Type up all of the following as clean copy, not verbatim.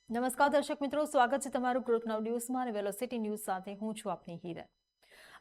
નમસ્કાર દર્શક મિત્રો, સ્વાગત છે તમારું ગ્રોથ નાઉ ન્યૂઝમાં અને વેલોસિટી ન્યૂઝ સાથે હું છું આપની હિરલ।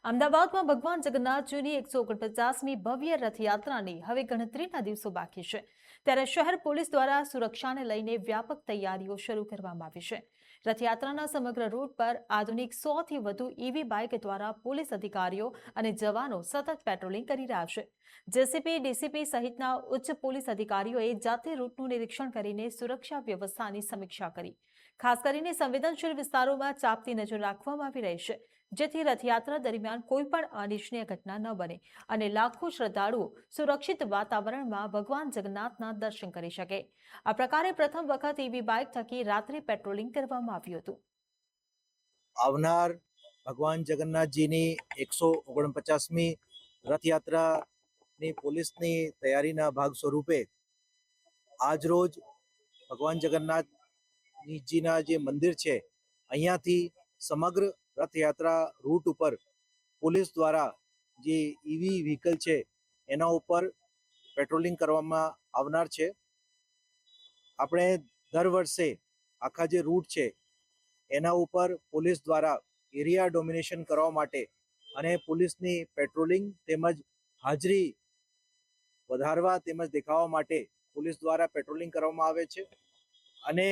અમદાવાદમાં ભગવાન જગન્નાથજીની 149મી ભવ્ય રથયાત્રાની હવે ગણતરીના દિવસો બાકી છે, ત્યારે શહેર પોલીસ દ્વારા સુરક્ષાને લઈને વ્યાપક તૈયારીઓ શરૂ કરવામાં આવી છે। રથયાત્રાના સમગ્ર રૂટ પર આધુનિક 100થી વધુ ઈવી બાઇક દ્વારા પોલીસ અધિકારીઓ અને જવાનો સતત પેટ્રોલિંગ કરી રહ્યા છે। જેસીપી, ડીસીપી સહિતના ઉચ્ચ પોલીસ અધિકારીઓએ જાતે રૂટનું નિરીક્ષણ કરીને સુરક્ષા વ્યવસ્થાની સમીક્ષા કરી। ખાસ કરીને સંવેદનશીલ વિસ્તારોમાં ચાંપતી નજર રાખવામાં આવી રહી છે, જેથી રથયાત્રા દરમિયાન કોઈપણ અનિચ્છનીય ઘટના ન બને અને લાખો શ્રદ્ધાળુઓ સુરક્ષિત વાતાવરણમાં ભગવાન જગન્નાથના દર્શન કરી શકે। આ પ્રકારે પ્રથમ વખત ઈવી બાઇક થકી રાત્રે પેટ્રોલિંગ કરવામાં આવ્યું હતું। આવનાર ભગવાન જગન્નાથજીની 149મી રથયાત્રાની પોલીસની તૈયારીના ભાગ સ્વરૂપે આજરોજ ભગવાન જગન્નાથજીના જે મંદિર છે અહીંયાથી સમગ્ર રથયાત્રા રૂટ ઉપર પોલીસ દ્વારા જે ઈવી વ્હીકલ છે એના ઉપર પેટ્રોલિંગ કરવામાં આવનાર છે। આપણે દર વર્ષે આખા જે રૂટ છે એના ઉપર પોલીસ દ્વારા એરિયા ડોમિનેશન કરવા માટે અને પોલીસની પેટ્રોલિંગ તેમજ હાજરી વધારવા તેમજ દેખાવા માટે પોલીસ દ્વારા પેટ્રોલિંગ કરવામાં આવે છે। અને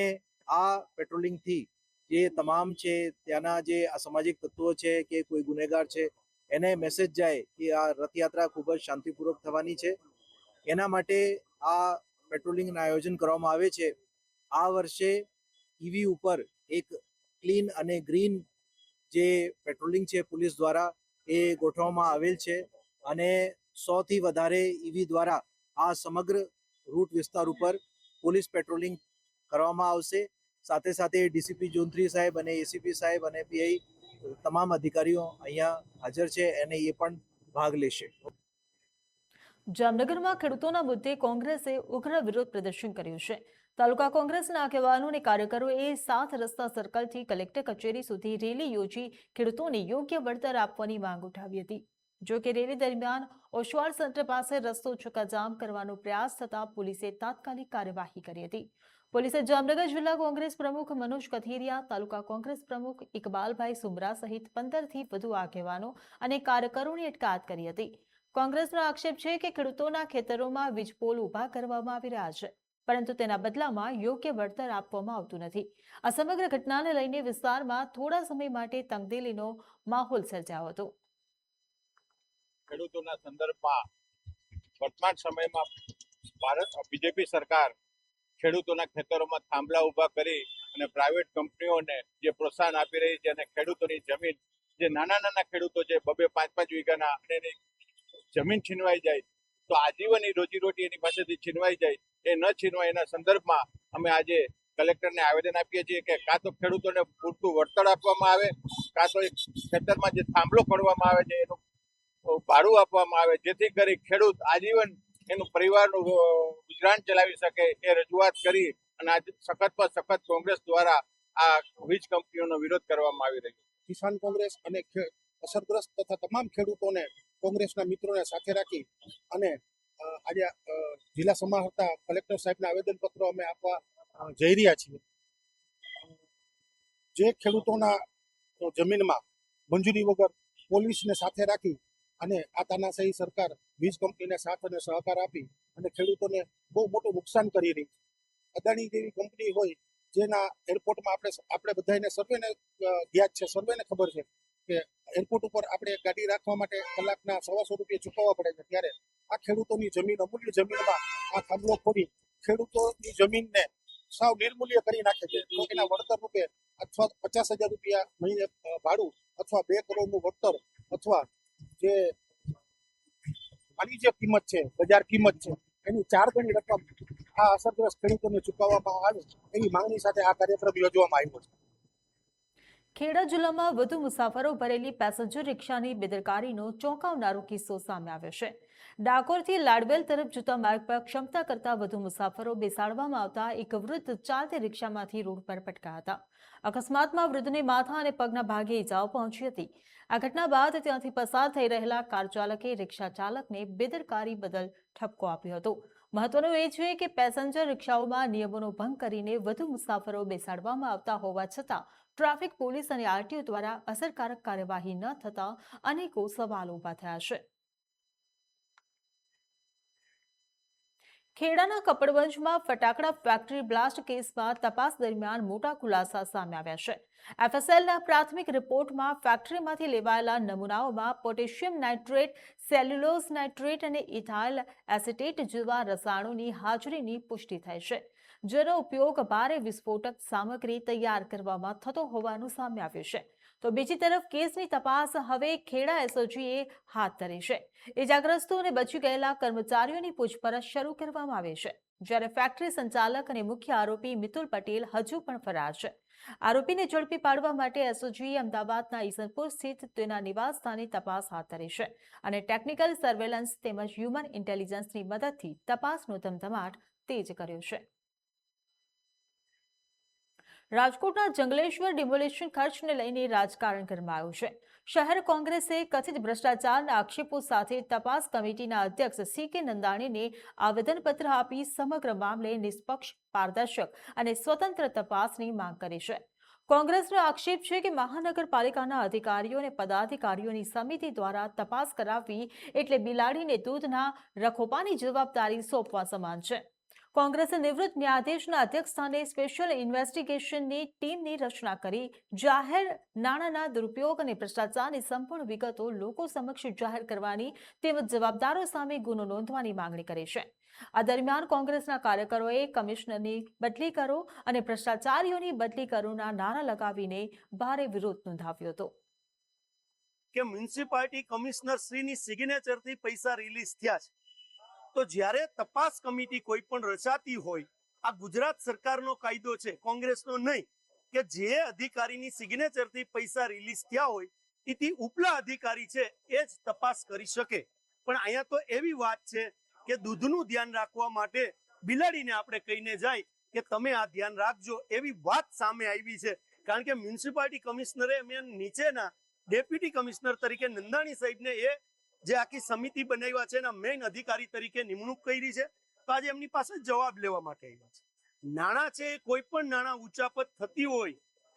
આ પેટ્રોલિંગથી જે તમામ છે ત્યાંના જે અસામાજિક તત્વો છે કે કોઈ ગુનેગાર છે એને મેસેજ જાય કે આ રથયાત્રા ખૂબ જ શાંતિપૂર્વક થવાની છે, એના માટે આ પેટ્રોલિંગનું આયોજન કરવામાં આવે છે। આ વર્ષે ઈવી ઉપર એક ક્લીન અને ગ્રીન જે પેટ્રોલિંગ છે પોલીસ દ્વારા એ ગોઠવવામાં આવેલ છે અને 100થી વધારે ઈવી દ્વારા આ સમગ્ર રૂટ વિસ્તાર ઉપર પોલીસ પેટ્રોલિંગ કરવામાં આવશે। સાથે સાથે ડીસીપી ઝોન 3 સાહેબ અને એસીપી સાહેબ અને પીઆઈ તમામ અધિકારીઓ અહીંયા હાજર છે અને એ પણ ભાગ લેશે। જામનગરમાં ખેડૂતોના મુદ્દે કોંગ્રેસે ઉગ્ર વિરોધ પ્રદર્શન કર્યું છે। તાલુકા કોંગ્રેસના આગેવાનો અને કાર્યકરોએ 7 રસ્તા સર્કલથી કલેક્ટર કચેરી સુધી રેલી યોજી ખેડૂતોને યોગ્ય વળતર આપવાની માંગ ઉઠાવી હતી। જો કે રેલી દરમિયાન ઓશવાળ સેન્ટર પાસે રસ્તો ચક્કાજામ કરવાનો પ્રયાસ થતા પોલીસે તાત્કાલિક કાર્યવાહી કરી હતી। પોલીસે જામનગર જિલ્લા કોંગ્રેસ પ્રમુખ મનોજ કથિરિયા, તાલુકા કોંગ્રેસ પ્રમુખ ઇકબાલભાઈ સુમરા સહિત 15થી વધુ આગેવાનો અને કાર્યકરોની અટકાયત કરી હતી। કોંગ્રેસનો આક્ષેપ છે કે ખેડૂતોના ખેતરોમાં વીજપોલ ઊભા કરવામાં આવી રહ્યા છે, પરંતુ તેના બદલામાં યોગ્ય વળતર આપવામાં આવતું નથી। આ સમગ્ર ઘટનાને લઈને વિસ્તારમાં થોડા સમય માટે તંગદિલીનો માહોલ સર્જાયો હતો। ખેડૂતોના સંદર્ભમાં વર્તમાન સમયમાં બીજેપી સરકાર ખેડૂતોના ખેતરોમાં થાંભલા ઊભા કરી અને પ્રાઇવેટ કંપનીઓને જે પ્રોત્સાહન આપી રહી છે અને ખેડૂતોની જમીન, જે નાના ખેડૂતો છે 2-5 વીઘાના અને એની જમીન છીનવાઈ જાય તો આજીવન રોજીરોટી એની પાસેથી છીનવાઈ જાય, એ ન છીનવાય એના સંદર્ભમાં અમે આજે કલેક્ટરને આવેદન આપીએ છીએ કે કાં તો ખેડૂતોને પૂરતું વળતર આપવામાં આવે, કાં તો ખેતરમાં જે થાંભલો ખોડવામાં આવે છે એનું ભાડું આપવામાં આવે, જેથી કરી ખેડૂત આજીવન એનું પરિવારનું ગુજરાન ચલાવી શકે। એ રજૂઆત કરી અને આજે સખત પર સખત કોંગ્રેસ દ્વારા આ વીજ કંપનીઓનો વિરોધ કરવામાં આવી રહ્યો છે। કિસાન કોંગ્રેસ અને અસરગ્રસ્ત તથા તમામ ખેડૂતોને કોંગ્રેસના મિત્રોને સાથે રાખી અને આજે જિલ્લા સમાહર્તા કલેક્ટર સાહેબના આવેદનપત્રો અમે આપવા જઈ રહ્યા છીએ। જે ખેડૂતોના જમીનમાં મંજૂરી વગર પોલીસને સાથે રાખી અને આ તાનાશાહી સરકાર વીજ કંપનીને સાથ અને સહકાર આપી અને ખેડૂતોને બહુ મોટું નુકસાન કરી રહી છે। અદાણી જેવી કંપની હોય જેના એરપોર્ટમાં આપણે બધાને સર્વેને યાદ છે, સર્વેને ખબર છે કે એરપોર્ટ ઉપર આપણે ગાડી રાખવા માટે કલાકના 125 રૂપિયા ચૂકવવા પડે છે, ત્યારે આ ખેડૂતોની જમીન, અમૂલ્ય જમીનમાં આ થાંભલો ખોદી ખેડૂતોની જમીનને સાવ નિર્મૂલ્ય કરી નાખે છે। તો એના વળતર રૂપે અથવા 50,000 રૂપિયા મહિને ભાડું અથવા 2 કરોડનું વળતર અથવા જે આની જે કિંમત છે, બજાર કિંમત છે, એની 4 ગણી રકમ આ અસરગ્રસ્ત ખેડૂતોને ચૂકવવામાં આવે એવી માંગણી સાથે આ કાર્યક્રમ યોજવામાં આવ્યો છે। ખેડા જિલ્લામાં વધુ મુસાફરો ભરેલી પેસેન્જર રિક્ષાની બેદરકારીનો ચોંકાવનારો કિસ્સો સામે આવ્યો છે। ડાકોરથી લાડવેલ તરફ જતા માર્ગ પર ક્ષમતા કરતાં વધુ મુસાફરો બેસાડવામાં આવતા એક વૃદ્ધ ચાલતી રિક્ષામાંથી રોડ પર પટકાયા હતા। અકસ્માતમાં વૃદ્ધને માથા અને પગના ભાગે ઈજાઓ પહોંચી હતી। આ ઘટના બાદ ત્યાંથી પસાર થઈ રહેલા કાર ચાલકે રિક્ષા ચાલકને બેદરકારી બદલ ઠપકો આપ્યો હતો। મહત્વનું એ છે કે પેસેન્જર રિક્ષાઓમાં નિયમોનો ભંગ કરીને વધુ મુસાફરો બેસાડવામાં આવતા હોવા છતાં ટ્રાફિક પોલીસ અને આરટીઓ દ્વારા અસરકારક કાર્યવાહી ન થતા અનેકો સવાલો ઊભા થયા છે. ખેડાના કપડવંજમાં ફટાકડા ફેક્ટરી બ્લાસ્ટ કેસમાં તપાસ દરમિયાન મોટા ખુલાસા સામે આવ્યા છે. એફએસએલના પ્રાથમિક રિપોર્ટમાં ફેક્ટરીમાંથી લેવાયેલા નમૂનાઓમાં પોટેશિયમ નાઇટ્રેટ, સેલ્યુલોઝ નાઇટ્રેટ અને ઇથાઇલ એસિટેટ જેવા રસાયણોની હાજરીની પુષ્ટિ થઈ છે, જેનો ઉપયોગ ભારે વિસ્ફોટક સામગ્રી તૈયાર કરવામાં થતો હોવાનું સામે આવ્યું છે. તો બીજી તરફ કેસની તપાસ હવે ખેડા એસઓજીએ હાથ ધરી છે. ઇજાગ્રસ્તો અને બચી ગયેલા કર્મચારીઓની પૂછપરછ શરૂ કરવામાં આવી છે, જ્યારે ફેક્ટરી સંચાલક અને મુખ્ય આરોપી મિતુલ પટેલ હજુ પણ ફરાર છે. આરોપીને ઝડપી પાડવા માટે એસઓજીએ અમદાવાદના ઈસનપુર સ્થિત તેના નિવાસ સ્થાને તપાસ હાથ ધરી છે અને ટેકનિકલ સર્વેલન્સ તેમજ હ્યુમન ઇન્ટેલિજન્સની મદદથી તપાસનો ધમધમાટ તેજ કર્યો છે. રાજકોટના જંગલેશ્વર ડિમોલિશન ખર્ચને લઈને રાજકારણ ગરમાયું છે. શહેર કોંગ્રેસે કથિત ભ્રષ્ટાચારના આક્ષેપો સાથે તપાસ કમિટીના અધ્યક્ષ CK નંદાણીને આવેદનપત્ર આપી સમગ્ર મામલે નિષ્પક્ષ, પારદર્શક અને સ્વતંત્ર તપાસની માંગ કરી છે. કોંગ્રેસનો આક્ષેપ છે કે મહાનગરપાલિકાના અધિકારીઓ અને પદાધિકારીઓની સમિતિ દ્વારા તપાસ કરાવવી એટલે બિલાડીને દૂધના રખોપાની જવાબદારી સોંપવા સમાન છે. કોંગ્રેસે નિવૃત્ત ન્યાયાધીશના અધ્યક્ષસ્થાને સ્પેશિયલ ઇન્વેસ્ટિગેશનની ટીમની રચના કરી જાહેર નાણાંના દુરુપયોગ અને ભ્રષ્ટાચારની સંપૂર્ણ વિગતો લોકો સમક્ષ જાહેર કરવાની તેમજ જવાબદારો સામે ગુનો નોંધવાની માંગણી કરી છે. આ દરમિયાન કોંગ્રેસના કાર્યકરોએ કમિશનરની બદલી કરો અને ભ્રષ્ટાચારીઓની બદલી કરોના નારા લગાવીને ભારે વિરોધ નોંધાવ્યો હતો. કે મ્યુનિસિપાલિટી કમિશનર શ્રીની સિગ્નેચરથી પૈસા રિલીઝ થયા છે, તો જ્યારે તપાસ કમિટી કોઈ પણ રચાતી હોય, આ ગુજરાત સરકારનો કાયદો છે, કોંગ્રેસનો નહીં, કે જે અધિકારીની સિગ્નેચરથી પૈસા રિલીઝ થયા હોય એથી ઉપલા અધિકારી છે એ જ તપાસ કરી શકે. પણ અહીંયા તો એવી વાત છે કે દૂધનું ધ્યાન રાખવા માટે બિલાડીને આપણે કહીને જાય કે તમે આ ધ્યાન રાખજો, એવી વાત સામે આવી છે. કારણ કે મ્યુનિસિપાલિટી કમિશનરે મેં નીચેના ડેપ્યુટી કમિશનર તરીકે નંદાણી સાહેબને જે આખી સમિતિ બનાવ્યા છે એના મેઇન અધિકારી તરીકે નિમણૂક કરી છે. તો આજે એમની પાસે જવાબ લેવા માટે આવ્યા છે. નાણાં છે, કોઈ પણ નાણાં ઉચાપત થતી હોય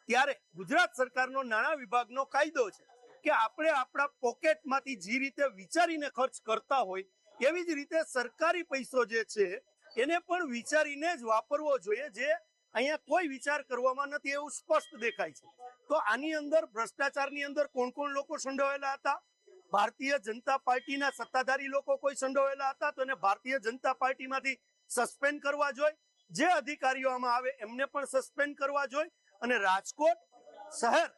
ત્યારે ગુજરાત સરકારનો નાણાં વિભાગનો કાયદો છે કે આપણે આપણા પોકેટમાંથી જે રીતે વિચારીને ખર્ચ કરતા હોય એવી જ રીતે સરકારી પૈસો જે છે એને પણ વિચારીને જ વાપરવો જોઈએ, જે અહીંયા કોઈ વિચાર કરવામાં નથી એવું સ્પષ્ટ દેખાય છે. તો આની અંદર ભ્રષ્ટાચારની અંદર કોણ કોણ લોકો સંડોવાયેલા હતા? ભારતીય જનતા પાર્ટીના સત્તાધારી લોકો કોઈ સંડોવાયેલા હતા તો એને ભારતીય જનતા પાર્ટીમાંથી સસ્પેન્ડ કરવા જોઈએ. જે અધિકારીઓ આમાં આવે એમને પણ સસ્પેન્ડ કરવા જોઈએ. અને રાજકોટ શહેર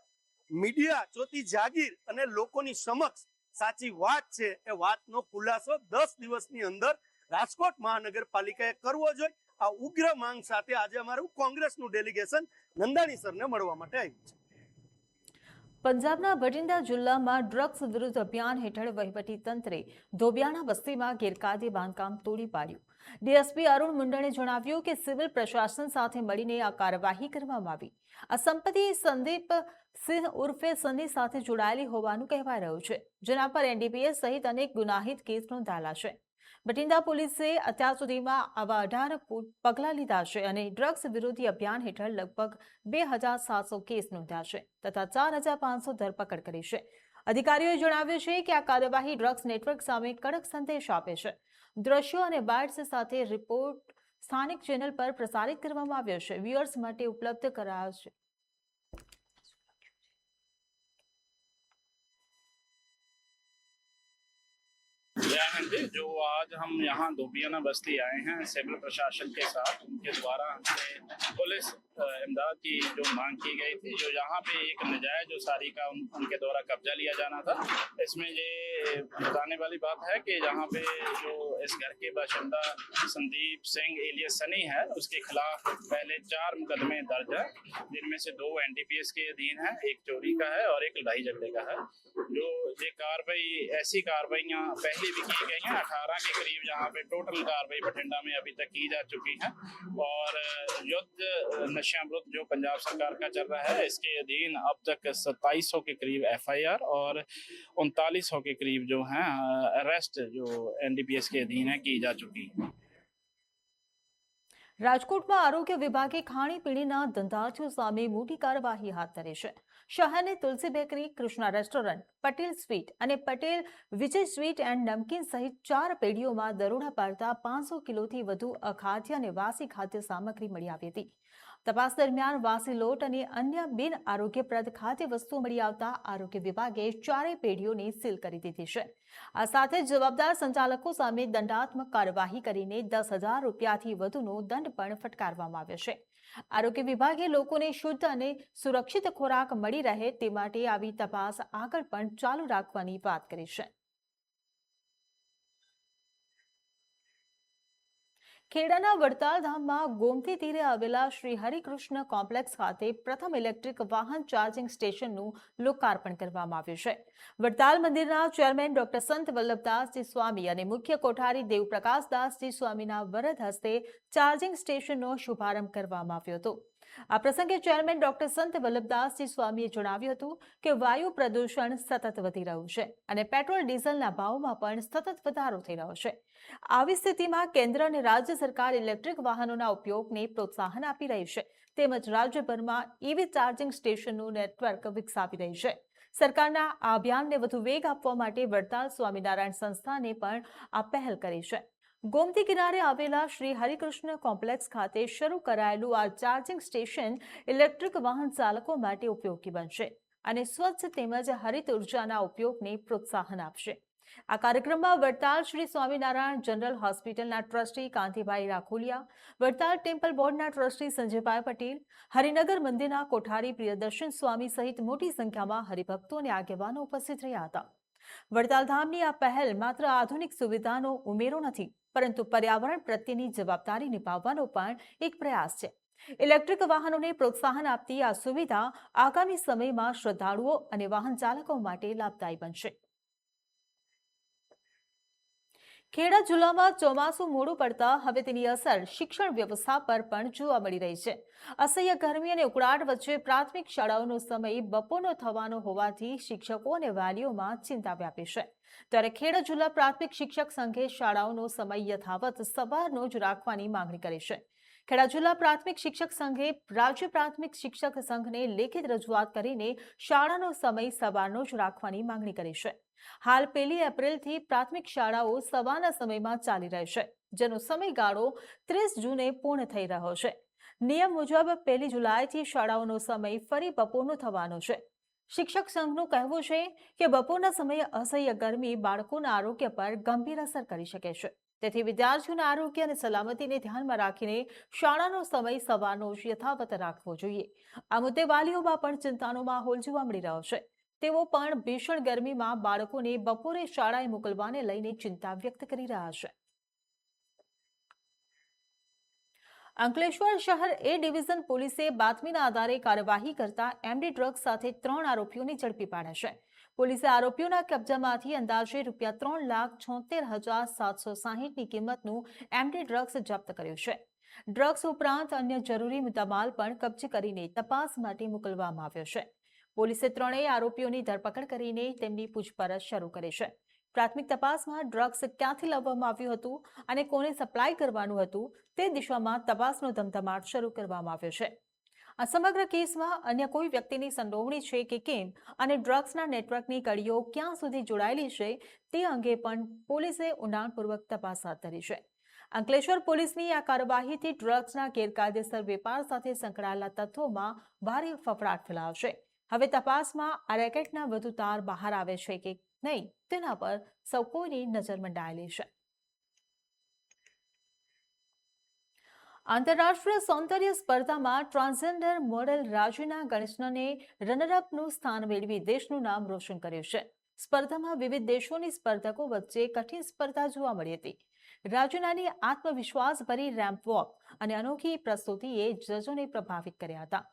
મીડિયા ચોથી જાગીર અને લોકોની સમક્ષ સાચી વાત છે એ વાતનો ખુલાસો 10 દિવસની અંદર રાજકોટ મહાનગરપાલિકાએ કરવો જોઈએ. આ ઉગ્ર માંગ સાથે આજે અમારું કોંગ્રેસનું ડેલિગેશન નંદાણી સરને મળવા માટે આવ્યું છે. પંજાબના ભટિંડા જિલ્લામાં ડ્રગ્સ વિરુદ્ધ અભિયાન હેઠળ વહીવટી તંત્રે ધોબિયાણા વસ્તીમાં ગેરકાયદે બાંધકામ તોડી પાડ્યું. ડીએસપી અરુણ મુંડણે જણાવ્યું કે સિવિલ પ્રશાસન સાથે મળીને આ કાર્યવાહી કરવામાં આવી. આ સંપત્તિ સંદીપ સિંહ ઉર્ફે સની સાથે જોડાયેલી હોવાનું કહેવાઈ રહ્યું છે, જેના પર એનડીપીએસ સહિત અનેક ગુનાહિત કેસ નોંધાયેલા છે. બઠિંડા પોલીસે અત્યાર સુધીમાં આવા 18 પગલાં લીધા છે અને ડ્રગ્સ વિરોધી અભિયાન હેઠળ લગભગ 2700 કેસ નોંધ્યા છે તથા 4500 ધરપકડ કરી છે. અધિકારીઓએ જણાવ્યું છે કે આ કાર્યવાહી ડ્રગ્સ નેટવર્ક સામે કડક સંદેશ આપે છે. દ્રશ્યો અને બાઇટ્સ સાથે રિપોર્ટ સ્થાનિક ચેનલ પર પ્રસારિત કરવામાં આવ્યો છે, વ્યુઅર્સ માટે ઉપલબ્ધ કરાયો છે. जो आज हम यहाँ धोबियाना बस्ती आए हैं सिविल प्रशासन के साथ, उनके द्वारा हमसे पुलिस इमदाद की जो मांग की गई थी, जो यहाँ पे एक नजायज उसारी का उनके द्वारा कब्जा लिया जाना था। इसमें ये बताने वाली बात है कि यहाँ पे जो इस घर के बाशिंदा संदीप सिंह एलियस सनी है, उसके खिलाफ पहले 4 मुकदमे दर्ज है, जिनमें से 2 एनडीपीएस के अधीन है, एक चोरी का है और एक लड़ाई झगड़े का है। जो ये कार्रवाई ऐसी कार्रवाइयाँ पहले भी की गई हैं, 18 के करीब यहाँ पे टोटल कार्रवाई बठिंडा में अभी तक की जा चुकी है। और युद्ध नशा विरुद्ध जो पंजाब सरकार का चल रहा है, इसके अधीन अब तक 2700 के करीब एफआईआर और 3900 के करीब जो हैं अरेस्ट जो एनडीपीएस के अधीन है की जा चुकी है। રાજકોટમાં આરોગ્ય વિભાગે ખાણીપીણીના ધંધાર્થીઓ સામે મોટી કાર્યવાહી હાથ ધરી છે. શહેરની Tulsi bakery, Krishna restaurant, Patel sweet અને પટેલ વિજય સ્વીટ એન્ડ નમકીન સહિત 4 પેઢીઓમાં દરોડા પાડતા 500 કિલોથી વધુ અખાદ્ય અને વાસી ખાદ્ય સામગ્રી મળી આવી હતી. તપાસ દરમિયાન વાસી લોટ અને અન્ય બિન આરોગ્યપ્રદ ખાદ્ય વસ્તુઓ મળી આવતા આરોગ્ય વિભાગે 4 પેઢીઓને સીલ કરી દીધી છે. આ સાથે જવાબદાર સંચાલકો સામે દંડાત્મક કાર્યવાહી કરીને 10,000 રૂપિયાથી વધુનો દંડ પણ ફટકારવામાં આવ્યો છે. આરોગ્ય વિભાગે લોકોને શુદ્ધ અને સુરક્ષિત ખોરાક મળી રહે તે માટે આવી તપાસ આગળ પણ ચાલુ રાખવાની વાત કરી છે. ખેડાના વડતાલ ધામમાં ગોમતી તીરે આવેલા શ્રી હરિકૃષ્ણ કોમ્પ્લેક્સ ખાતે પ્રથમ ઇલેક્ટ્રિક વાહન ચાર્જિંગ સ્ટેશનનું લોકાર્પણ કરવામાં આવ્યું છે. વડતાલ મંદિરના ચેરમેન ડોક્ટર સંત વલ્લભદાસજી સ્વામી અને મુખ્ય કોઠારી દેવપ્રકાશદાસજી સ્વામીના વરદ હસ્તે ચાર્જિંગ સ્ટેશનનો શુભારંભ કરવામાં આવ્યો હતો. આ પ્રસંગે ચેરમેન ડોક્ટર સંત વલ્લભદાસજી સ્વામીએ જણાવ્યું હતું કે વાયુ પ્રદૂષણ સતત વધી રહ્યું છે અને પેટ્રોલ ડીઝલના ભાવમાં પણ સતત વધારો થઈ રહ્યો છે. આવી સ્થિતિમાં કેન્દ્ર અને રાજ્ય સરકાર ઇલેક્ટ્રિક વાહનોના ઉપયોગને પ્રોત્સાહન આપી રહી છે તેમજ રાજ્યભરમાં ઈવી ચાર્જિંગ સ્ટેશનનું નેટવર્ક વિકસાવી રહી છે. સરકારના આ અભિયાનને વધુ વેગ આપવા માટે વડતાલ સ્વામિનારાયણ સંસ્થાને પણ આ પહેલ કરી છે. ગોમતી કિનારે આવેલા શ્રી હરિકૃષ્ણ કોમ્પ્લેક્સ ખાતે શરૂ કરાયેલું આ ચાર્જિંગ સ્ટેશન ઇલેક્ટ્રિક વાહન ચાલકો માટે ઉપયોગી બનશે અને સ્વચ્છ તેમજ હરિત ઉર્જાના ઉપયોગને પ્રોત્સાહન આપશે. આ કાર્યક્રમમાં વડતાલ શ્રી સ્વામિનારાયણ જનરલ હોસ્પિટલના ટ્રસ્ટી કાંતિભાઈ રાખોલિયા, વડતાલ ટેમ્પલ બોર્ડના ટ્રસ્ટી સંજયભાઈ પટેલ, હરિનગર મંદિરના કોઠારી પ્રિયદર્શન સ્વામી સહિત મોટી સંખ્યામાં હરિભક્તો અને આગેવાનો ઉપસ્થિત રહ્યા હતા. વડતાલ ધામની આ પહેલ માત્ર આધુનિક સુવિધાનો ઉમેરો નથી પરંતુ પર્યાવરણ પ્રત્યેની જવાબદારી નિભાવવાનો પણ એક પ્રયાસ છે. ઇલેક્ટ્રિક વાહનોને પ્રોત્સાહન આપતી આ સુવિધા આગામી સમયમાં શ્રદ્ધાળુઓ અને વાહન ચાલકો માટે લાભદાયી બનશે. ખેડા જિલ્લામાં ચોમાસું મોડું પડતા હવે તેની અસર શિક્ષણ વ્યવસ્થા પર પણ જોવા મળી રહી છે. અસહ્ય ગરમી અને ઉકળાટ વચ્ચે પ્રાથમિક શાળાઓનો સમય બપોરનો થવાનો હોવાથી શિક્ષકો અને વાલીઓમાં ચિંતા વ્યાપી છે. ત્યારે ખેડા જિલ્લા પ્રાથમિક શિક્ષક સંઘે શાળાઓનો સમય યથાવત સવારનો જ રાખવાની માંગણી કરી છે. ખેડા જિલ્લા પ્રાથમિક શિક્ષક સંઘે રાજ્ય પ્રાથમિક શિક્ષક સંઘને લેખિત રજૂઆત કરીને શાળાનો સમય સવારનો જ રાખવાની માંગણી કરી છે. હાલ 1 એપ્રિલથી પ્રાથમિક શાળાઓ સવારના સમયમાં ચાલી રહેશે, જેનો સમયગાળો 30 જૂને પૂર્ણ થઈ રહ્યો છે. નિયમ મુજબ 1 જુલાઈથી શાળાઓનો સમય ફરી બપોરનો થવાનો છે. શિક્ષક સંઘનું કહેવું છે કે બપોરના સમયે અસહ્ય ગરમી બાળકોના આરોગ્ય પર ગંભીર અસર કરી શકે છે. તેથી વિદ્યાર્થીઓના આરોગ્ય અને સલામતીને ધ્યાનમાં રાખીને શાળાનો સમય સવારનો જ યથાવત રાખવો જોઈએ. આ મુદ્દે વાલીઓમાં પણ ચિંતાનો માહોલ જોવા મળી રહ્યો છે. તેઓ પણ ભીષણ ગરમીમાં બાળકોને બપોરે શાળાએ મોકલવાને લઈને ચિંતા વ્યક્ત કરી રહ્યા છે. અંકલેશ્વર શહેર એ ડિવિઝન પોલીસે બાતમીના આધારે કાર્યવાહી કરતા એમડી ડ્રગ્સ સાથે 3 આરોપીઓને ઝડપી પાડ્યા છે. પોલીસે આરોપીઓના કબજામાંથી અંદાજે ₹3,63,760ની કિંમતનું એમડી ડ્રગ્સ જપ્ત કર્યું છે. ડ્રગ્સ ઉપરાંત અન્ય જરૂરી મુદ્દામાલ પણ કબજે કરીને તપાસ માટે મોકલવામાં આવ્યો છે. પોલીસે 3 આરોપીઓની ધરપકડ કરીને તેમની પૂછપરછ શરૂ કરી છે. પ્રાથમિક તપાસમાં ડ્રગ્સ ક્યાંથી લાવવામાં આવ્યું હતું અને કોને સપ્લાય કરવાનું હતું તે દિશામાં તપાસનો ધમધમાટ શરૂ કરવામાં આવ્યો છે. આ સમગ્ર કેસમાં અન્ય કોઈ વ્યક્તિની સંડોવણી છે કે કેમ અને ડ્રગ્સના નેટવર્કની કડીઓ ક્યાં સુધી જોડાયેલી છે તે અંગે પણ પોલીસે ઊંડાણપૂર્વક તપાસ હાથ ધરી છે. અંકલેશ્વર પોલીસની આ કાર્યવાહીથી ડ્રગ્સના ગેરકાયદેસર વેપાર સાથે સંકળાયેલા તત્વોમાં ભારે ફફડાટ ફેલાયો છે. હવે તપાસમાં આ રેકેટના વધુ તાર બહાર આવે છે કે નહીં તેના પર સૌ કોઈની નજર મંડાયેલી છે. આંતરરાષ્ટ્રીય સૌંદર્ય સ્પર્ધામાં ટ્રાન્સજેન્ડર મોડેલ રાજીના ગણેશનને રનરઅપનું સ્થાન મેળવી દેશનું નામ રોશન કર્યું છે. સ્પર્ધામાં વિવિધ દેશોની સ્પર્ધકો વચ્ચે કઠિન સ્પર્ધા જોવા મળી હતી. રાજનાની આત્મવિશ્વાસભરી રેમ્પ વોક અને અનોખી પ્રસ્તુતિએ જજોને પ્રભાવિત કર્યા હતા.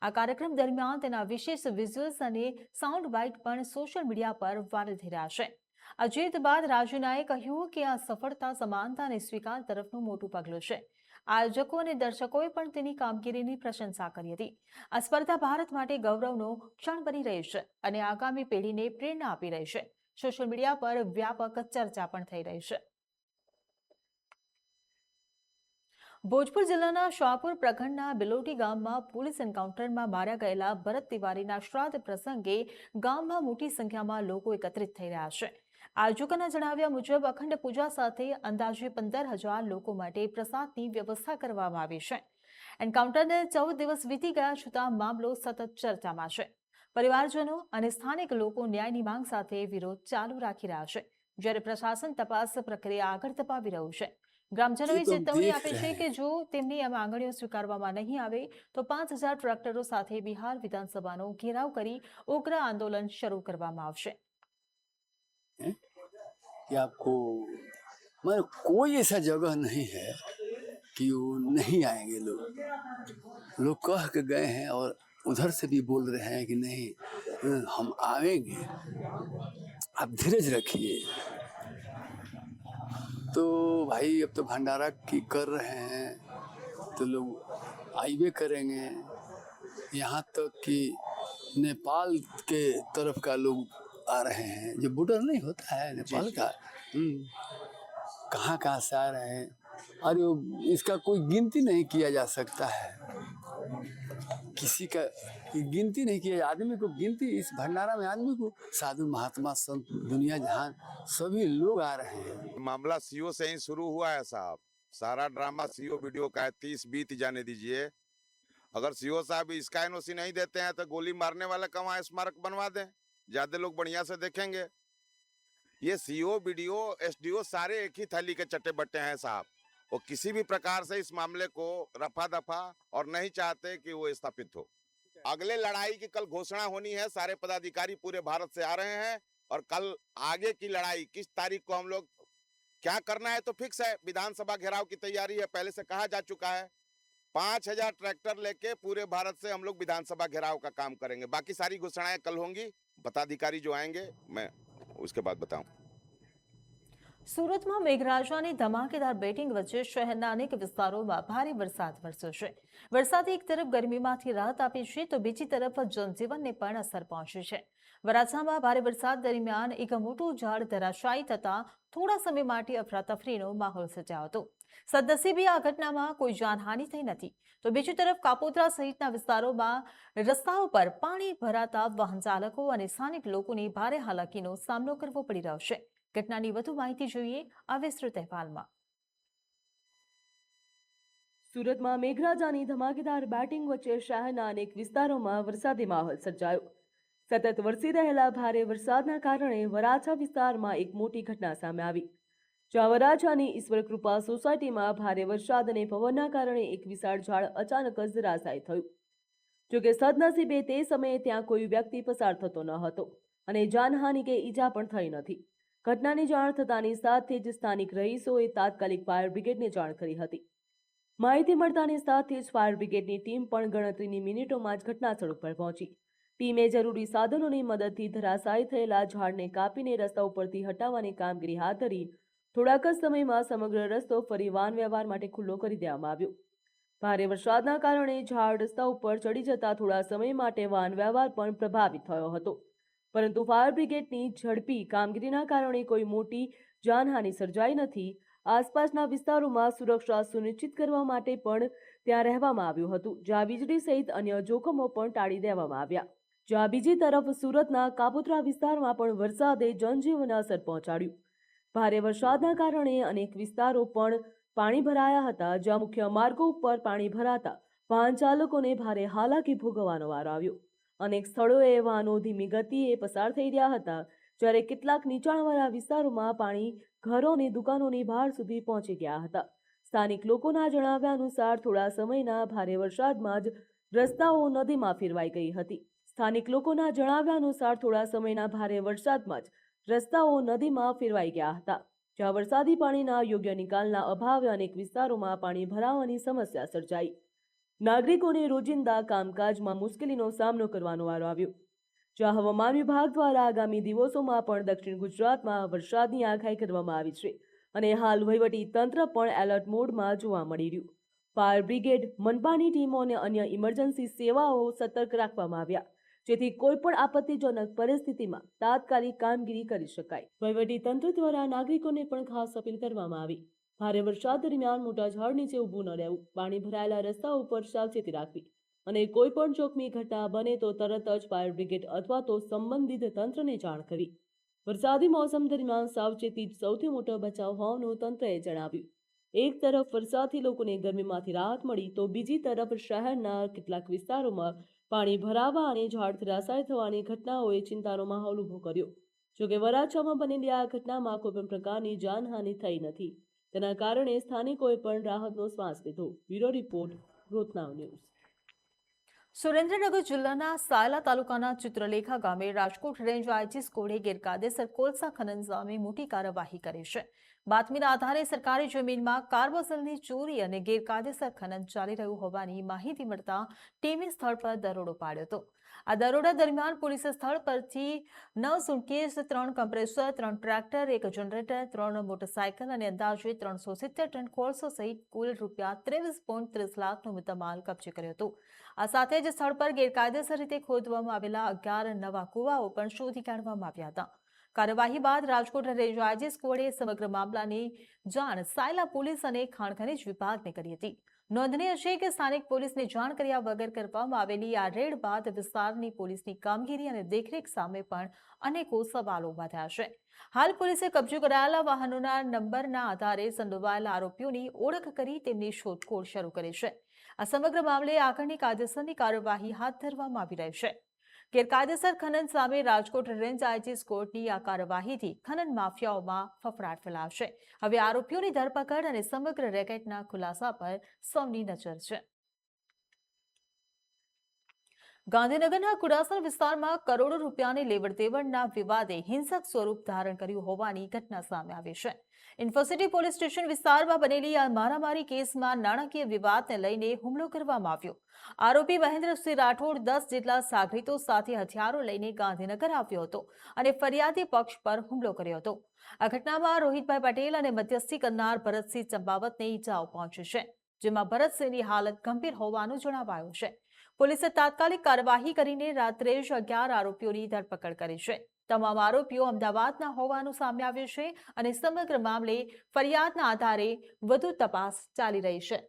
આ કાર્યક્રમ દરમિયાન તેના વિશેષ વિઝ્યુઅલ્સ અને સાઉન્ડ બાઇટ પણ સોશિયલ મીડિયા પર વાયરલ થઈ રહ્યા છે. આ જીત બાદ રાજનાએ કહ્યું કે આ સફળતા સમાનતા અને સ્વીકાર તરફનું મોટું પગલું છે. આયોજકો અને દર્શકોએ પણ તેની કામગીરીની પ્રશંસા કરી હતી. આ સ્પર્ધા ભારત માટે ગૌરવનો ક્ષણ બની રહી છે અને આગામી પેઢીને પ્રેરણા આપી રહી છે. સોશિયલ મીડિયા પર વ્યાપક ચર્ચા પણ થઈ રહી છે. ભોજપુર જિલ્લાના શાહપુર પ્રખંડના બિલોટી ગામમાં પોલીસ એન્કાઉન્ટરમાં માર્યા ગયેલા ભરત તિવારીના શ્રાદ્ધ પ્રસંગે ગામમાં મોટી સંખ્યામાં લોકો એકત્રિત થઈ રહ્યા છે. આયોજકોના જણાવ્યા મુજબ અખંડ પૂજા સાથે અંદાજે 15,000 લોકો માટે પ્રસાદની વ્યવસ્થા કરવામાં આવી છે. એન્કાઉન્ટરને 14 દિવસ વીતી ગયા છતાં મામલો સતત ચર્ચામાં છે. પરિવારજનો અને સ્થાનિક લોકો ન્યાયની માંગ સાથે વિરોધ ચાલુ રાખી રહ્યા છે, જ્યારે પ્રશાસન તપાસ પ્રક્રિયા આગળ ધપાવી રહ્યું છે. ગ્રામજનોએ ચેતવણી આપી છે કે જો તેમની આ માંગણીઓ સ્વીકારવામાં નહીં આવે તો 5,000 ટ્રેક્ટરો સાથે બિહાર વિધાનસભાનો ઘેરાવ કરી ઉગ્ર આંદોલન શરૂ કરવામાં આવશે. कि आपको मतलब कोई ऐसा जगह नहीं है कि वो नहीं आएंगे लोग कह के गए हैं और उधर से भी बोल रहे हैं कि नहीं हम आएंगे, आप धीरज रखिए. तो भाई अब तो भंडारा की कर रहे हैं तो लोग आइए करेंगे. यहाँ तक कि नेपाल के तरफ का लोग आ रहे हैं, जो बॉर्डर नहीं होता है नेपाल का, कहाँ कहाँ से आ रहे हैं. अरे इसका कोई गिनती नहीं किया जा सकता है, किसी का गिनती नहीं किया. आदमी को गिनती इस भंडारा में आदमी को साधु महात्मा संत दुनिया जहान सभी लोग आ रहे हैं. मामला सीओ से ही शुरू हुआ है साहब. सारा ड्रामा सीओ वीडियो का है. 30 बीत जाने दीजिए. अगर सीओ साहब इसका एनओसी नहीं देते हैं तो गोली मारने वाले का वहाँ स्मारक बनवा दें, ज्यादा लोग बढ़िया से देखेंगे. ये सीओ वीडियो एसडीओ सारे एक ही थैली के चट्टे बट्टे हैं साहब. वो किसी भी प्रकार से इस मामले को रफा दफा और नहीं चाहते कि वो स्थापित हो. अगले लड़ाई की कल घोषणा होनी है. सारे पदाधिकारी पूरे भारत से आ रहे हैं और कल आगे की लड़ाई किस तारीख को हम लोग क्या करना है तो फिक्स है. विधानसभा घेराव की तैयारी है, पहले से कहा जा चुका है. 5,000 ट्रैक्टर लेके पूरे भारत से हम लोग विधानसभा घेराव का काम करेंगे. बाकी सारी घोषणाएं कल होंगी. पदाधिकारी जो आएंगे मैं उसके बाद बताऊं. સુરતમાં મેઘરાજાની ધમાકેદાર બેટિંગ વચ્ચે શહેરના અનેક વિસ્તારોમાં ભારે વરસાદ વરસ્યો છે. વરસાદે એક તરફ ગરમીમાંથી રાહત આપી છે તો બીજી તરફ જનજીવનને પણ અસર પહોંચી છે. વરાછામાં ભારે વરસાદ દરમિયાન એક મોટું ઝાડ ધરાશાયી થતા થોડા સમય માટે અફરાતફરીનો માહોલ સર્જાયો હતો. સદનસીબે આ ઘટનામાં કોઈ જાનહાનિ થઈ નથી તો બીજી તરફ કાપોદ્રા સહિતના વિસ્તારોમાં રસ્તાઓ પર પાણી ભરાતા વાહન ચાલકો અને સ્થાનિક લોકોને ભારે હાલાકીનો સામનો કરવો પડી રહ્યો છે. ઘટનાની વધુ માહિતી જોઈએ આ વિસ્તૃત અહેવાલમાં. સુરતમાં મેઘરાજાની ધમાકેદાર બેટિંગ વચ્ચે શહેરના અનેક વિસ્તારોમાં વરસાદી માહોલ સર્જાયો. સતત વરસી રહેલા ભારે વરસાદના કારણે વરાછા વિસ્તારમાં એક મોટી ઘટના સામે આવી, જ્યાં વરાછાની ઈશ્વર કૃપા સોસાયટીમાં ભારે વરસાદ અને પવનના કારણે એક વિશાળ ઝાડ અચાનક જ ધરાશાયી થયું. જોકે સદનસીબે તે સમયે ત્યાં કોઈ વ્યક્તિ પસાર થતો ન હતો અને જાનહાનિ કે ઈજા પણ થઈ નથી. ઘટનાની જાણ થતાની સાથે જ સ્થાનિક રહીશોએ તાત્કાલિક ફાયર બ્રિગેડને જાણ કરી હતી. માહિતી મળતાની સાથે જ ફાયર બ્રિગેડની ટીમ પણ ગણતરીની મિનિટોમાં જ ઘટનાસ્થળ ઉપર પહોંચી. ટીમે જરૂરી સાધનોની મદદથી ધરાશાયી થયેલા ઝાડને કાપીને રસ્તા ઉપરથી હટાવવાની કામગીરી હાથ ધરી થોડાક જ સમયમાં સમગ્ર રસ્તો ફરી વાહન વ્યવહાર માટે ખુલ્લો કરી દેવામાં આવ્યો. ભારે વરસાદના કારણે ઝાડ રસ્તા ઉપર ચડી જતા થોડા સમય માટે વાહન વ્યવહાર પણ પ્રભાવિત થયો હતો, પરંતુ ફાયર બ્રિગેડની ઝડપી કામગીરીના કારણે કોઈ મોટી જાનહાનિ સર્જાઈ નથી. આસપાસના વિસ્તારોમાં સુરક્ષા સુનિશ્ચિત કરવા માટે પણ ત્યાં રહેવામાં આવ્યું હતું, જ્યાં વીજળી સહિત અન્ય જોખમો પણ ટાળી દેવામાં આવ્યા. જ્યાં બીજી તરફ સુરતના કાપોદ્રા વિસ્તારમાં પણ વરસાદે જનજીવનને અસર પહોંચાડ્યું. ભારે વરસાદના કારણે અનેક વિસ્તારો પણ પાણી ભરાયા હતા, જ્યાં મુખ્ય માર્ગો ઉપર પાણી ભરાતા વાહન ચાલકોને ભારે હાલાકી ભોગવવાનો વારો આવ્યો. અનેક સ્થળોએ વાહનો ધીમી ગતિએ પસાર થઈ રહ્યા હતા, જ્યારે કેટલાક નીચાણવાળા વિસ્તારોમાં પાણી ઘરો અને દુકાનોની બહાર સુધી પહોંચી ગયા હતા. સ્થાનિક લોકોના જણાવ્યા અનુસાર થોડા સમયના ભારે વરસાદમાં જ રસ્તાઓ નદીમાં ફેરવાઈ ગઈ હતી. સ્થાનિક લોકોના જણાવ્યા અનુસાર થોડા સમયના ભારે વરસાદમાં જ રસ્તાઓ નદીમાં ફેરવાઈ ગયા હતા, જ્યાં વરસાદી પાણીના યોગ્ય નિકાલના અભાવે અનેક વિસ્તારોમાં પાણી ભરાવાની સમસ્યા સર્જાઈ. નાગરિકોને રોજિંદા કામકાજમાં મુશ્કેલીનો સામનો કરવાનો વારો આવ્યો. જ્યાં હવામાન વિભાગ દ્વારા આગામી દિવસોમાં પણ દક્ષિણ ગુજરાતમાં વરસાદની આગાહી કરવામાં આવી છે અને હાલ વહીવટી તંત્ર પણ એલર્ટ મોડમાં જોવા મળી રહ્યું. ફાયર બ્રિગેડ, મનપાની ટીમો અને અન્ય ઇમરજન્સી સેવાઓ સતર્ક રાખવામાં આવ્યા, જેથી કોઈપણ આપત્તિજનક પરિસ્થિતિમાં તાત્કાલિક કામગીરી કરી શકાય. વહીવટી તંત્ર દ્વારા નાગરિકોને પણ ખાસ અપીલ કરવામાં આવી ભારે વરસાદ દરમિયાન મોટા ઝાડ નીચે ઊભું ન રહેવું, પાણી ભરાયેલા રસ્તાઓ પર સાવચેતી રાખવી અને કોઈ પણ જોખમી ઘટના બને તો તરત જ ફાયર બ્રિગેડ અથવા તો સંબંધિત તંત્રને જાણ કરવી. વરસાદી મોસમ દરમિયાન સાવચેતી જ સૌથી મોટો બચાવ હોવાનું તંત્રએ જણાવ્યું. એક તરફ વરસાદથી લોકોને ગરમીમાંથી રાહત મળી તો બીજી તરફ શહેરના કેટલાક વિસ્તારોમાં પાણી ભરાવા અને ઝાડ ધરાશાય થવાની ઘટનાઓએ ચિંતાનો માહોલ ઊભો કર્યો. જોકે વરાછામાં બનેલી આ ઘટનામાં કોઈ પણ પ્રકારની જાનહાનિ થઈ નથી. તેના કારણે સ્થાનિકોએ પણ રાહતનો શ્વાસ લીધો. Bureau report, growth now news. Surendranagar જિલ્લાના સાયલા તાલુકાના ચિત્રલેખા ગામે રાજકોટ રેન્જ આઈજી સ્કોડે ગેરકાયદેસર કોલસા ખનન સામે મોટી કાર્યવાહી કરી છે. બાતમીના આધારે સરકારી જમીનમાં કાર્બોસલની ચોરી અને ગેરકાયદેસર ખનન ચાલી રહ્યું હોવાની માહિતી મળતા ટીમે સ્થળ પર દરોડો પાડ્યો હતો. આ દરોડા દરમિયાન પોલીસે સ્થળ પરથી 9 suitcase, 3 compressor, 3 tractor, 1 generator, 3 motorcycle અને અંદાજે 370 ટન કોલસો સહિત કુલ ₹23.30 લાખનો મુદ્દામાલ કબજે કર્યો હતો. આ સાથે જ સ્થળ પર ગેરકાયદેસર રીતે ખોદવામાં આવેલા 11 નવા કુવાઓ પણ શોધી કાઢવામાં આવ્યા હતા. કાર્યવાહી બાદ રાજકોટ રેન્જ આઈજી સ્કોડે સમગ્ર મામલાની જાણ સાયલા પોલીસ અને ખાણ ખનીજ વિભાગને કરી હતી. નોંધનીય છે કે સ્થાનિક પોલીસને જાણ કર્યા વગર કરવામાં આવેલી આ રેડ બાદ વિસ્તારની પોલીસની કામગીરી અને દેખરેખ સામે પણ અનેકો સવાલો ઉભા થયા છે. હાલ પોલીસે કબજો કરાયેલા વાહનોના નંબરના આધારે સંડોવાયેલા આરોપીઓની ઓળખ કરી તેમની શોધખોળ શરૂ કરી છે. આ સમગ્ર મામલે આગળની કાયદેસરની કાર્યવાહી હાથ ધરવામાં આવી રહી છે. ગેરકાયદેસર ખનન સામે રાજકોટ રેન્જ આઈજી સ્કોડની આ કાર્યવાહીથી ખનન માફિયાઓમાં ફફડાટ ફેલાશે. હવે આરોપીઓની ધરપકડ અને સમગ્ર રેકેટના ખુલાસા પર સૌની નજર છે. ગાંધીનગરના કુડાસણ વિસ્તારમાં કરોડો રૂપિયાની લેવડ-દેવડના વિવાદે હિંસક સ્વરૂપ ધારણ કર્યું હોવાની ઘટના સામે આવી છે. ઇન્ફોસિટી પોલીસ સ્ટેશન વિસ્તારમાં બનેલી આ મારામારી કેસમાં નાણાકીય વિવાદને લઈને હુમલો કરવામાં આવ્યો. આરોપી મહેન્દ્રસિંહ રાઠોડ 10 જેટલા સાગરીતો સાથે હથિયારો લઈને ગાંધીનગર આવ્યો હતો અને ફરિયાદી પક્ષ પર હુમલો કર્યો હતો. આ ઘટનામાં રોહિતભાઈ પટેલ અને મધ્યસ્થી કરનાર ભરતસિંહ ચંપાવતને ઈજાઓ પહોંચી છે, જેમાં ભરતસિંહની હાલત ગંભીર હોવાનું જણાવાયું છે. પોલીસે તાત્કાલિક કાર્યવાહી કરીને રાત્રે જ 11 આરોપીઓની ધરપકડ કરી છે. તમામ આરોપીઓ અમદાવાદના હોવાનું સામે આવ્યું છે અને સમગ્ર મામલે ફરિયાદના આધારે વધુ તપાસ ચાલી રહી છે.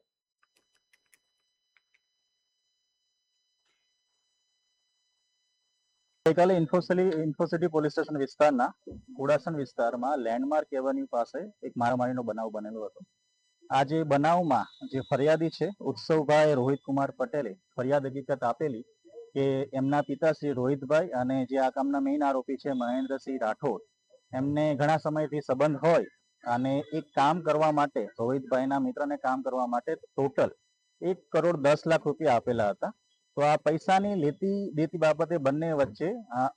ગઈકાલે ઇન્ફોસિટી પોલીસ સ્ટેશન વિસ્તારના કુડાસણ વિસ્તારમાં લેન્ડમાર્ક એવન્યુ પાસે એક મારામારીનો બનાવ બનેલો હતો. આ જે બનાવમાં જે ફરિયાદી છે ઉત્સવભાઈ રોહિતકુમાર પટેલે ફરિયાદ હકીકત આપેલી કે એમના પિતા શ્રી રોહિતભાઈ અને જે આ કામના મેઇન આરોપી છે મહેન્દ્રસિંહ રાઠોડ, એમને ઘણા સમયથી સંબંધ હોય અને એક કામ કરવા માટે રોહિતભાઈના મિત્રને કામ કરવા માટે ટોટલ 1,10 લાખ રૂપિયા આપેલા હતા. તો આ પૈસાની લેતી દેતી બાબતે બંને વચ્ચે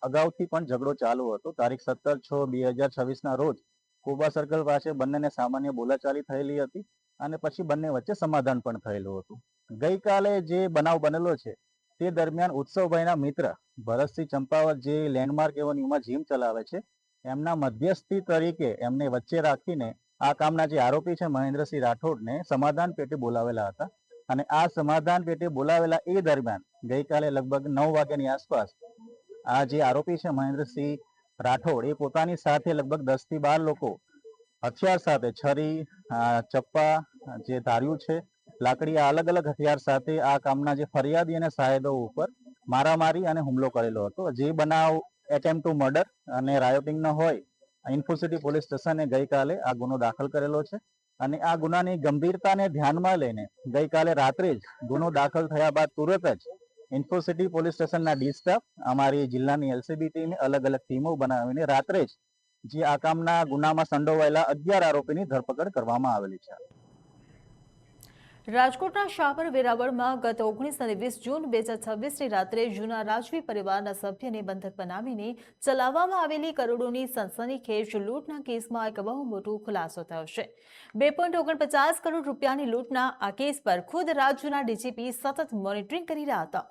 અગાઉથી પણ ઝઘડો ચાલુ હતો. તારીખ 17/6/2026 રોજ કોબા સર્કલ પાસે બંનેને સામાન્ય બોલાચાલી થયેલી હતી અને પછી બંને વચ્ચે સમાધાન પણ થયેલું હતું. ગઈકાલે જે બનાવ બનેલો છે તે દરમિયાન ઉત્સવભાઈના મિત્ર ભરતસિંહ ચંપાવત જે લેન્ડમાર્ક એવન્યુમાં જીમ ચલાવે છે, એમના મધ્યસ્થી તરીકે એમને વચ્ચે રાખીને આ કામના જે આરોપી છે મહેન્દ્રસિંહ રાઠોડને સમાધાન પેટે બોલાવેલા હતા અને આ સમાધાન પેટે બોલાવેલા એ દરમિયાન ગઈકાલે લગભગ 9 વાગ્યાની આસપાસ આ જે આરોપી છે મહેન્દ્રસિંહ રાઠોડ એ પોતાની સાથે લગભગ 10 થી 12 લોકો હથિયાર સાથે છરી, ચપ્પા, જે ધાર્યું છે, લાકડી, આ અલગ અલગ હથિયાર સાથે આ કામના જે ફરિયાદી અને સાહેદો ઉપર મારામારી અને હુમલો કરેલો હતો. જે બનાવ એટેમ્પ્ટ ટુ મર્ડર અને રાયોટિંગનો હોય ઇન્ફોસિટી પોલીસ સ્ટેશને ગઈકાલે આ ગુનો દાખલ કરેલો છે અને આ ગુનાની ગંભીરતાને ધ્યાનમાં લઈને ગઈકાલે રાત્રે જ ગુનો દાખલ થયા બાદ તુરત જ ઇન્ફોસિટી પોલીસ સ્ટેશનના ડી સ્ટાફ, અમારી જિલ્લાની એલસીબી ટીમે અલગ અલગ ટીમો બનાવીને રાત્રે જ જે આ કામના ગુનામાં સંડોવાયેલા 11 આરોપીની ધરપકડ કરવામાં આવેલી છે. રાજકોટના શાહપર વેરાવળમાં ગત 19 અને 20 જૂન 2026ની રાત્રે જૂના રાજવી પરિવારના સભ્યને બંધક બનાવીને ચલાવવામાં આવેલી કરોડોની સનસનીખેજ લૂંટના કેસમાં એક બહુ મોટો ખુલાસો થયો છે. 2.49 કરોડ રૂપિયાની લૂંટના આ કેસ પર ખુદ રાજ્યના ડીજીપી સતત મોનિટરિંગ કરી રહ્યા હતા.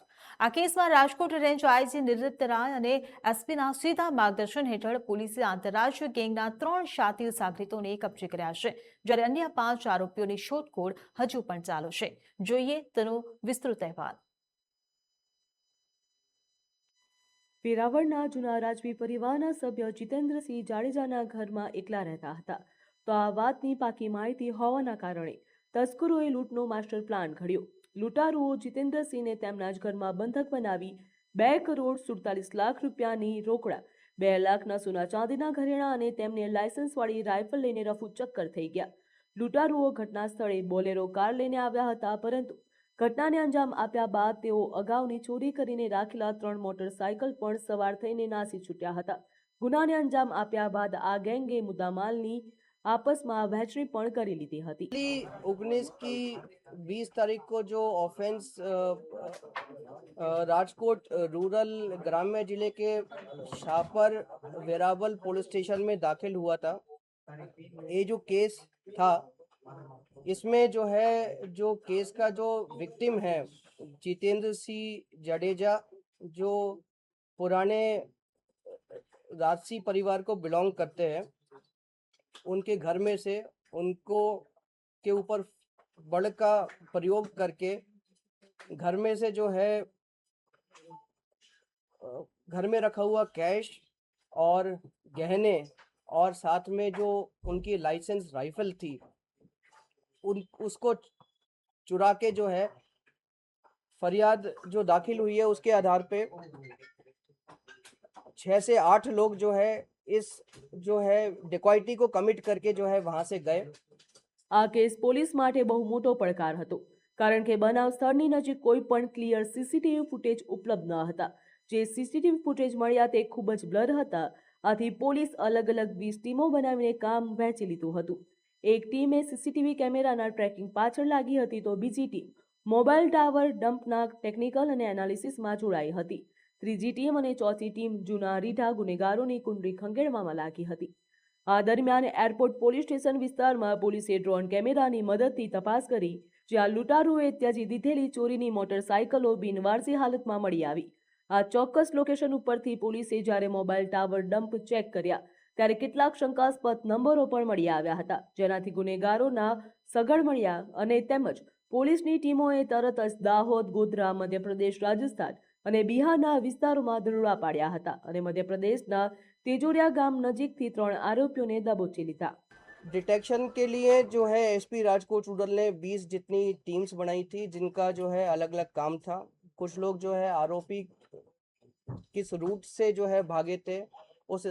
આ કેસમાં રાજકોટ રેન્જ આઈજી નિવૃત્ત રાય અને એસપીના સીધા માર્ગદર્શન હેઠળ પોલીસે આંતરરાજ્ય ગેંગના 3 શાતિર સાગરીતોને કબજે કર્યા છે, જ્યારે અન્ય 5 આરોપીઓની શોધખોળ હજુ પણ ચાલુ છે. જોઈએ તેનો વિસ્તૃત અહેવાલ. વેરાવળના જૂના રાજવી પરિવારના સભ્ય જીતેન્દ્રસિંહ જાડેજાના ઘરમાં એકલા રહેતા હતા. તો આ વાતની પાકી માહિતી હોવાના કારણે તસ્કરોએ લૂંટનો માસ્ટર પ્લાન ઘડ્યો. લૂંટારુઓ જીતેન્દ્રસિંહને તેમના જ ઘરમાં બંધક બનાવી 2,47,00,000 રૂપિયાની રોકડા, 2 લાખના સોના ચાંદીના ઘરેણાં અને તેમને લાયસન્સવાળી રાઇફલ લઈને રફુ ચક્કર થઈ ગયા. લૂંટારુઓ ઘટના સ્થળે બોલેરો કાર લઈને આવ્યા હતા, પરંતુ ઘટનાને અંજામ આપ્યા બાદ તેઓ અગાઉની ચોરી કરીને રાખેલા 3 મોટરસાયકલ પણ સવાર થઈને નાસી છૂટ્યા હતા. ગુનાને અંજામ આપ્યા બાદ આ ગેંગે મુદ્દામાલની आपस में वहचनी पण કરી લીધી હતી. 19 की 20 तारीख को जो ऑफेंस राजकोट रूरल ग्राम्य जिले के शाहपर वेरावल पुलिस स्टेशन में दाखिल हुआ था. ये जो केस था, इसमें जो है जो केस का जो विक्टिम है जितेंद्र सिंह जडेजा, जो पुराने राजसी परिवार को बिलोंग करते हैं, उनके घर में से उनको के ऊपर बल का प्रयोग करके घर में से जो है घर में रखा हुआ कैश और गहने और साथ में जो उनकी लाइसेंस राइफल थी उसको चुरा के जो है फरियाद जो दाखिल हुई है उसके आधार पे 6 से 8 लोग जो है इस जो है डिकॉइटी को कमिट करके जो है वहां से गए. આ કેસ પોલીસ માટે બહુ મોટો પડકાર હતો, કારણ કે બનાવ સ્થળની નજીક કોઈ પણ ક્લિયર સીસીટીવી ફૂટેજ ઉપલબ્ધ ન હતા. જે સીસીટીવી ફૂટેજ મળ્યા તે ખૂબ જ બ્લર હતા. આથી પોલીસ અલગ અલગ 20 ટીમો બનાવીને કામ વહેંચી લીધું હતું. એક ટીમે સીસીટીવી કેમેરાના ટ્રેકિંગ પાછળ લાગી હતી, તો બીજી ટીમ મોબાઈલ ટાવર ડમ્પના ટેકનિકલ અને એનાલિસિસમાં જોડાઈ હતી. ત્રીજી ટીમ અને ચોથી ટીમ જૂના રીઢા ગુનેગારોની કુંડળી ખંગેરવામાં લાગી હતી. આ દરમિયાન એરપોર્ટ પોલીસ સ્ટેશન વિસ્તારમાં પોલીસે ડ્રોન કેમેરાની મદદથી તપાસ કરી, જ્યાં લૂંટારુઓએ ત્યજી દીધેલી ચોરીની મોટરસાયકલો બિનવારસી હાલતમાં મળી આવી. આ ચોક્કસ લોકેશન ઉપરથી પોલીસે જ્યારે મોબાઈલ ટાવર ડમ્પ ચેક કર્યા, ત્યારે કેટલાક શંકાસ્પદ નંબરો પણ મળી આવ્યા હતા, જેનાથી ગુનેગારોના સગડ મળ્યા અને તેમજ પોલીસની ટીમોએ તરત જ દાહોદ, ગોધરા, મધ્યપ્રદેશ, રાજસ્થાન અને બિહારના વિસ્તારોમાં દરોડા પાડ્યા હતા અને મધ્યપ્રદેશના तेजोरिया गांव नजीक थी 3 आरोपियों ने दबोची लिया. डिटेक्शन के लिए जो है एसपी राजकोट रूरल ने 20 जितनी टीम्स बनाई थी, जिनका जो है अलग अलग काम था. कुछ लोग जो है आरोपी किस रूट से जो है भागे थे उस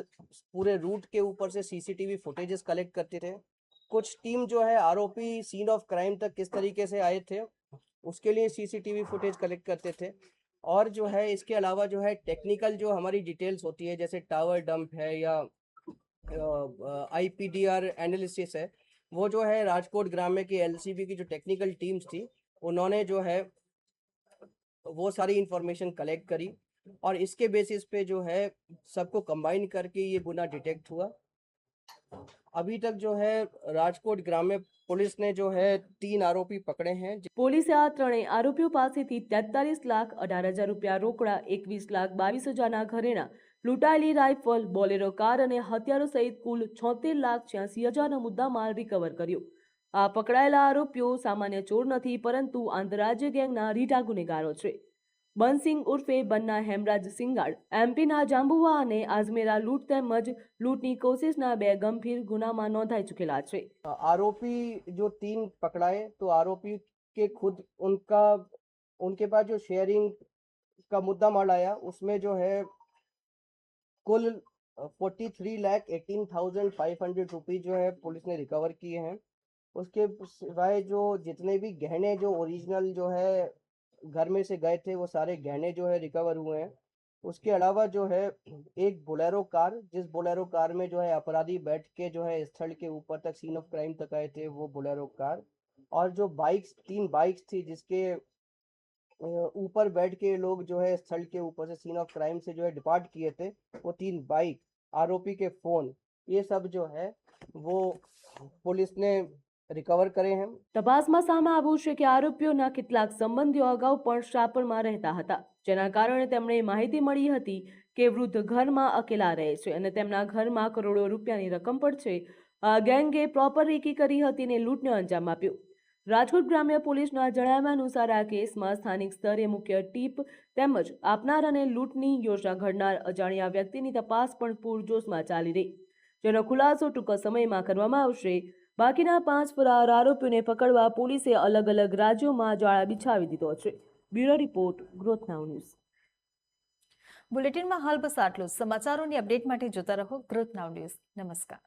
पूरे रूट के ऊपर से सीसीटीवी फुटेजेस कलेक्ट करते थे. कुछ टीम जो है आरोपी सीन ऑफ क्राइम तक किस तरीके से आए थे उसके लिए सीसीटीवी फुटेज कलेक्ट करते थे. और जो है इसके अलावा जो है टेक्निकल जो हमारी डिटेल्स होती है, जैसे टावर डंप है या आईपीडीआर एनालिसिस है, वो जो है राजकोट ग्राम्य की एलसीबी की जो टेक्निकल टीम्स थी उन्होंने जो है वो सारी इंफॉर्मेशन कलेक्ट करी और इसके बेसिस पे जो है सबको कंबाइन करके ये गुना डिटेक्ट हुआ. अभी तक जो है राजकोट ग्राम्य पुलिस ने जो है 3 आरोपी पकड़े हैं. પોલીસે આ ત્રણેય આરોપીઓ પાસેથી 43,18,000 રૂપિયા રોકડા, 21,22,000ના ઘરેણા, લૂંટાયેલી રાઇફલ, બોલેરો કાર અને હથિયારો સહિત કુલ 76,86,000નો મુદ્દામાલ રિકવર કર્યો. આ પકડાયેલા આરોપીઓ સામાન્ય ચોર નથી, પરંતુ આંતરરાજ્ય ગેંગના રીઢા ગુનેગારો છે. બંસિંગ ઉર્ફે બન્ના હેમરાજ સિંગાડ, એમપીના જાંબુવા અને આજમેરા લૂંટ તેમજ લૂંટની કોશિશના 2 ગંભીર ગુનામાં નોંધાઈ ચૂકેલા છે. आरोपी जो 3 पकड़ाए तो आरोपी के खुद उनके पास जो शेयरिंग का मुद्दा माल आया उसमें जो है कुल 43,18,500 रुपये जो है पुलिस ने रिकवर किए हैं. उसके सिवाय जो जितने भी गहने जो ओरिजिनल जो है घर में से गए थे वो सारे गहने जो है रिकवर हुए हैं. उसके अलावा जो है एक बोलेरो कार, जिस बोलेरो कार में जो है अपराधी बैठ के जो है स्थल के ऊपर तक सीन ऑफ क्राइम तक आए थे, वो बोलेरो कार, और जो बाइक्स 3 बाइक्स थी जिसके ऊपर बैठ के लोग जो है स्थल के ऊपर से सीन ऑफ क्राइम से जो है डिपार्ट किए थे, वो 3 बाइक, आरोपी के फोन, ये सब जो है वो पुलिस ने રિકવર કરે છે. તપાસમાં સામે આવ્યું છે કે આરોપીઓના કેટલાક સંબંધીઓ અગાઉ પણ શાપરમાં રહેતા હતા, જેના કારણે તેમણે માહિતી મળી હતી કે વૃદ્ધ ઘરમાં અકેલા રહે છે અને તેમના ઘરમાં કરોડો રૂપિયાની રકમ પણ છે. આ ગેંગે પ્રોપર રેકી કરી હતી અને લૂંટને અંજામ આપ્યો. રાજકોટ ગ્રામ્ય પોલીસના જણાવ્યા અનુસાર આ કેસમાં સ્થાનિક સ્તરે મુખ્ય ટીપ તેમજ આપનાર અને લૂંટની યોજના ઘડનાર અજાણ્યા વ્યક્તિની તપાસ પણ પૂરજોશમાં ચાલી રહી. જેનો ખુલાસો ટૂંક સમયમાં કરવામાં આવશે. બાકીના 5 ફરાર આરોપીઓને પકડવા પોલીસે અલગ અલગ રાજ્યોમાં જાળા બિછાવી દીધો છે. બ્યુરો રિપોર્ટ, ગ્રોથ નાઉ ન્યૂઝ. બુલેટિનમાં હાલ બસ આટલું. સમાચારોની અપડેટ માટે જોતા રહો ગ્રોથ નાઉ ન્યૂઝ. નમસ્કાર.